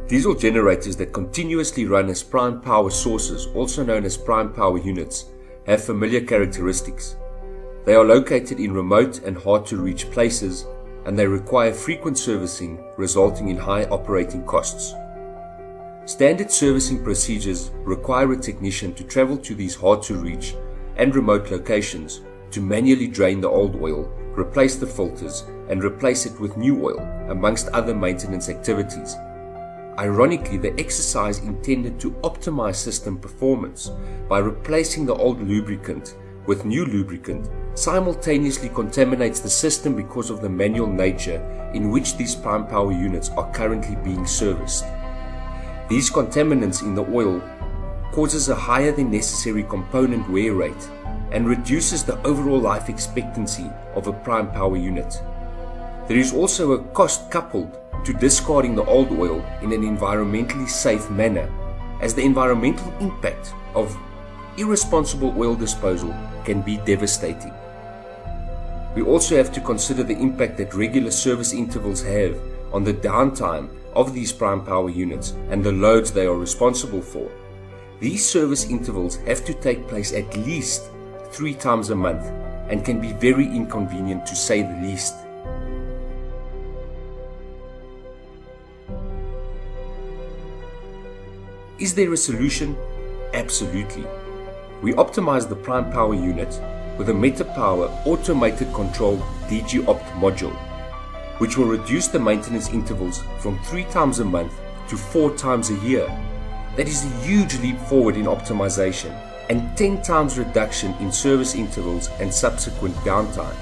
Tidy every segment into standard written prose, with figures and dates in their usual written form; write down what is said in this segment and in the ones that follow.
Diesel generators that continuously run as prime power sources, also known as prime power units, have familiar characteristics. They are located in remote and hard-to-reach places, and they require frequent servicing, resulting in high operating costs. Standard servicing procedures require a technician to travel to these hard-to-reach and remote locations to manually drain the old oil, replace the filters, and replace it with new oil, amongst other maintenance activities. Ironically, the exercise intended to optimize system performance by replacing the old lubricant with new lubricant simultaneously contaminates the system because of the manual nature in which these prime power units are currently being serviced. These contaminants in the oil causes a higher than necessary component wear rate and reduces the overall life expectancy of a prime power unit. There is also a cost coupled to discarding the old oil in an environmentally safe manner, as the environmental impact of irresponsible oil disposal can be devastating. We also have to consider the impact that regular service intervals have on the downtime of these prime power units and the loads they are responsible for. These service intervals have to take place at least 3 times a month and can be very inconvenient, to say the least. Is there a solution? Absolutely. We optimize the prime power unit with a Metapower automated control DGOpt module, which will reduce the maintenance intervals from 3 times a month to 4 times a year. That is a huge leap forward in optimization and 10 times reduction in service intervals and subsequent downtime.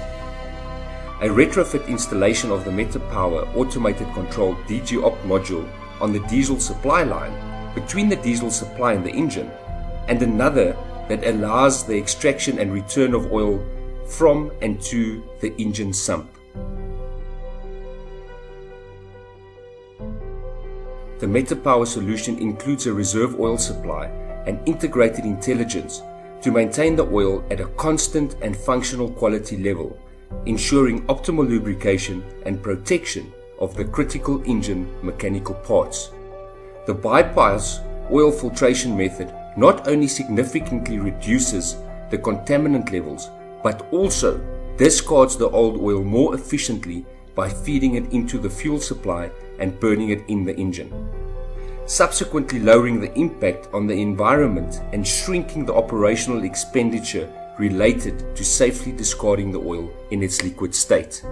A retrofit installation of the Metapower automated control DGOpt module on the diesel supply line between the diesel supply and the engine, and another that allows the extraction and return of oil from and to the engine sump. The Metapower solution includes a reserve oil supply and integrated intelligence to maintain the oil at a constant and functional quality level, ensuring optimal lubrication and protection of the critical engine mechanical parts. The bypass oil filtration method not only significantly reduces the contaminant levels, but also discards the old oil more efficiently by feeding it into the fuel supply and burning it in the engine, subsequently lowering the impact on the environment and shrinking the operational expenditure related to safely discarding the oil in its liquid state.